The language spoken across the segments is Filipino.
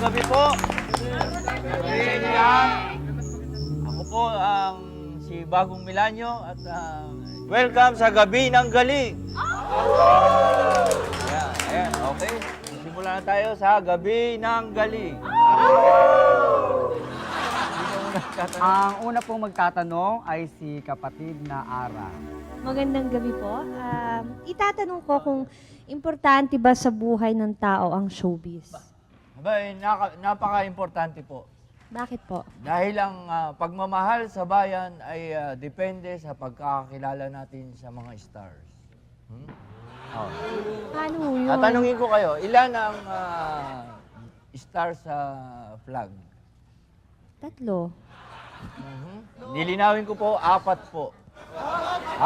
gabi po. Sa inyo lahat. Ako po ang si Bagong Milanyo at welcome sa Gabi ng Galing. Ayan, ayan, okay. Simula na tayo sa Gabi ng Galing. Ang una pong magtatanong ay si kapatid na Ara. Magandang gabi po. Itatanong ko kung importante ba sa buhay ng tao ang showbiz? Abay, napaka-importante po. Bakit po? Dahil ang pagmamahal sa bayan ay depende sa pagkakakilala natin sa mga stars. Oh. Paano yun? Tatanungin ko kayo, ilan ang star sa flag? 3. Nilinawin ko po, 4 po. 4.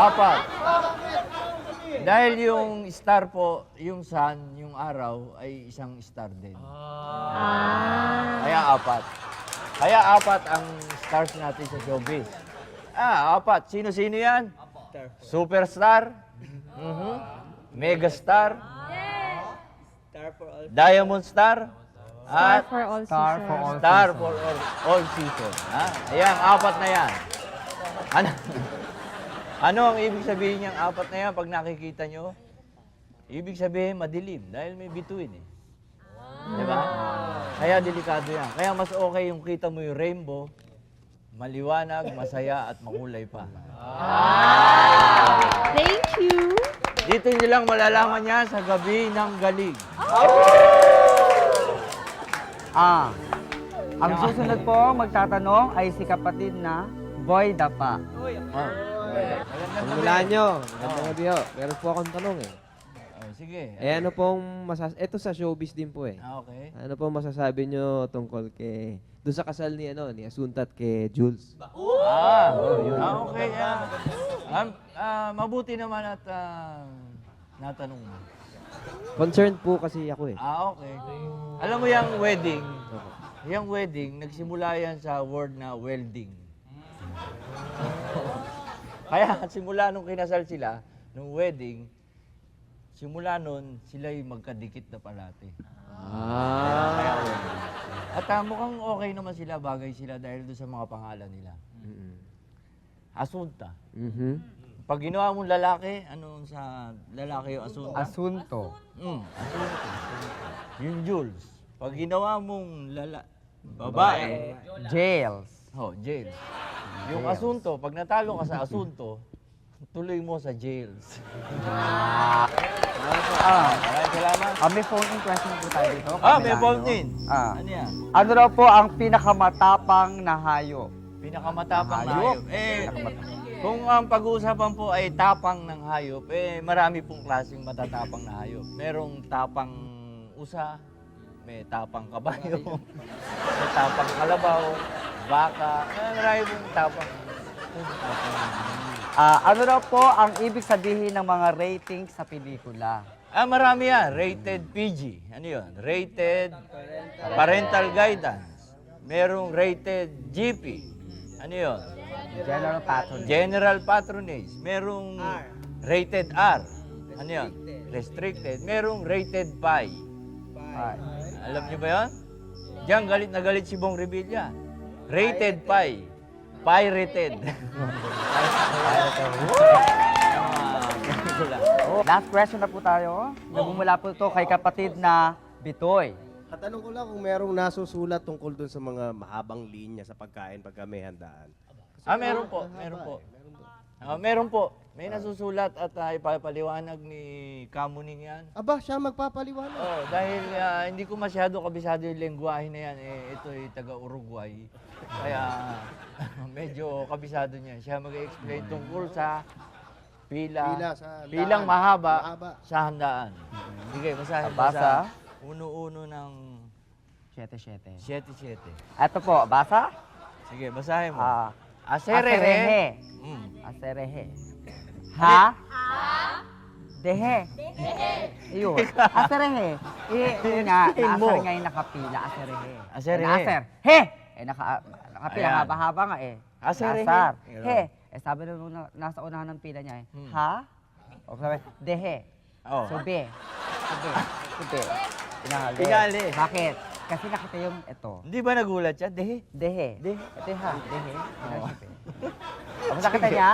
Dahil yung star po, yung sun, yung araw, ay isang star din. Kaya 4. Kaya 4 ang stars natin sa showbiz. 4. Sino-sino yan? Superstar, megastar, diamond star, Star at for all Star seasons. for all star seasons. for all season. Ayan, 4 na yan. Ano, ano ang ibig sabihin niyang 4 na yan pag nakikita nyo? Ibig sabihin madilim dahil may bituin eh. Di ba? Kaya delikado yan. Kaya mas okay yung kita mo yung rainbow, maliwanag, masaya at makulay pa. Thank you. Dito nyo lang malalaman yan sa Gabi ng Galing. Ang susunod po magtatanong ay si kapatid na Boy Dapa. Magandang Wala gabi. nyo. Magandang gabi ho. Meron po akong tanong eh. Sige. Ano pong ito sa showbiz din po eh. Okay. Ano pong masasabi nyo tungkol doon sa kasal ni Asunta at kay Jules? Okay. Mabuti naman at natanong mo. Concerned po kasi ako eh. Okay. Alam mo yung wedding, nagsimula yan sa word na welding. Kaya simula nung kinasal sila, nung wedding, simula nun, sila yung magkadikit na palati. Kaya wedding. At mukhang okay naman sila, bagay sila dahil doon sa mga pangalan nila. Asunta. Pag ginawa mong lalaki, ano sa lalaki yung asunta? Asunto. Asunto. Yung Jules. Pag ginawa mong babae, Jails. jails. Yung asunto, pag natalo ka sa asunto, tuloy mo sa jails. Maraming salamat. May phone-in question po tayo dito. May phone in. Ah. Ano yan? Ano raw po ang pinakamatapang na hayop? Pinakamatapang na Hayop. hayop. Kung ang pag-uusapan po ay tapang ng hayop, marami pong klaseng matatapang na hayop. Merong tapang usa, may tapang kabayo, may tapang kalabaw, baka, marami pong tapang. Ano raw po ang ibig sabihin ng mga ratings sa pelikula? Marami yan. Rated PG. Ano yun? Rated Parental Guidance. Merong rated GP. Ano yun? General patronage. General Patronage. Merong rated R. Ano yun? Restricted. Merong rated Pi. Alam niyo ba yun? Diyan galit na galit si Bong Revilla. Rated Pi. Pirated. Last question na po tayo. Nagmumula po ito kay kapatid na Bitoy. Katanong ko lang kung merong nasusulat tungkol dun sa mga mahabang linya sa pagkain pagka may handaan. Meron po. Meron po. Meron po. May nasusulat at ipapaliwanag ni Kamuning yan. Aba, siya magpapaliwanag. Dahil hindi ko masyado kabisado yung lengguwahe na yan. Ito ay taga-Uruguay. Kaya medyo kabisado niya. Siya mag-explain tungkol sa pilang mahaba sa handaan. Sige, basahin mo Basa. sa uno-uno ng 7-7. 7-7. Ito po, basa? Sige, basahin mo. Aserehe. Aserehe. Ha? Dehe. Iyon. Aserehe. Yun nga, naaser nga yung nakapila. Aserehe. Aserehe. Naaser. He! Nakapila, Ayan. haba-haba nga eh. Aserehe. Nasar. Yun. He. Sabi na nung nasa unahan ng pila niya ha? O sabi, dehe. Oh. Subi. Subi. Subi. Pinahali. Pinahali. Bakit? Kasi nakita yung ito. Hindi ba nagulat siya? Dehe. Dehe. Dehe. Ito ha, dehe. Pinasube. Tapos nakita niya,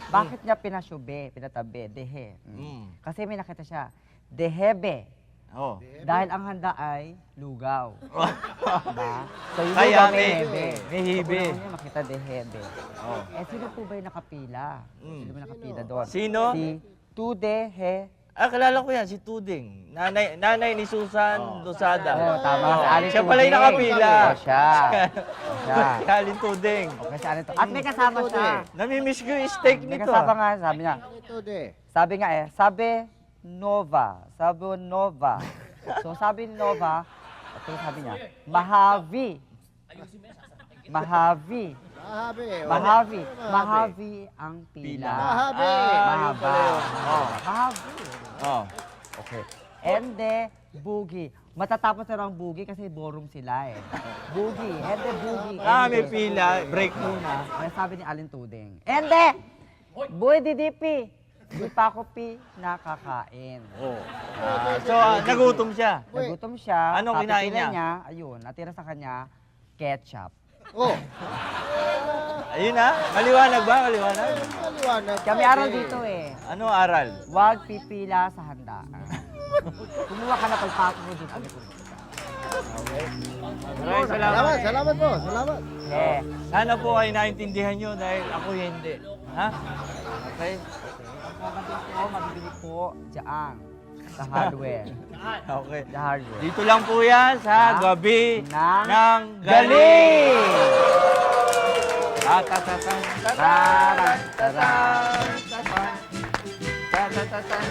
bakit niya pinasube, pinatabi, dehe. Kasi may nakita siya, dehebe. Oh. Dahil ang handa ay lugaw. Diba? So yung Kaya lugaw may hebe. hibe. So, niya makita dehebe. Oh. Eh, sino po ba yung nakapila? Sino ba nakapila doon? Sino? Si Tudehe. Ah, kilala ko yan, si Tuding. Nanay ni Susan Lozada. Oh, tama. Si Alin Siya pala yung Tuding. nakapila. Oh, siya. Siya. Si Alin Tuding. Okay, si Alin to. At may kasama siya. Namimiss ko yung steak May nito. kasama nga, sabi niya. Ito de. Sabi nga sabi Nova. Sabi Nova. So sabi ni Nova, ito yung sabi niya, Mahavi. Mahavi. Mahabi. Mahavi. Mahavi ang pila. Mahabi. Mahaba. Oh. Mahavi. Oh. Okay. And the Boogie. Matatapos na ang Boogie kasi ballroom sila eh. Boogie. And the Boogie. Ah, may pila. Break muna. Kaya sabi ni Alin Tuding, Ende! Boy, didipi! Di pa ako nakakain. Oh. So, nagutom siya. Nagutom siya. Anong kinain kapitila niya? Ayun, natira sa kanya, ketchup. Oh. Ayun na. Maliwanag ba? Maliwanag? Maliwanag. Kami aral dito eh. Ano aral? Huwag pipila sa handaan. Kumuha ka na pagpasok mo dito. Maraming salamat. Salamat, salamat po. Salamat. Eh, Sana po ay naintindihan nyo dahil ako hindi. Ha? Okay? ako mabibili po dyan sa hardware. Okay. Sa hardware. Dito lang po yan sa Ha? gabi Ng ng galing! galing. Tatatatan. Tarang, tarang. Tatatatan.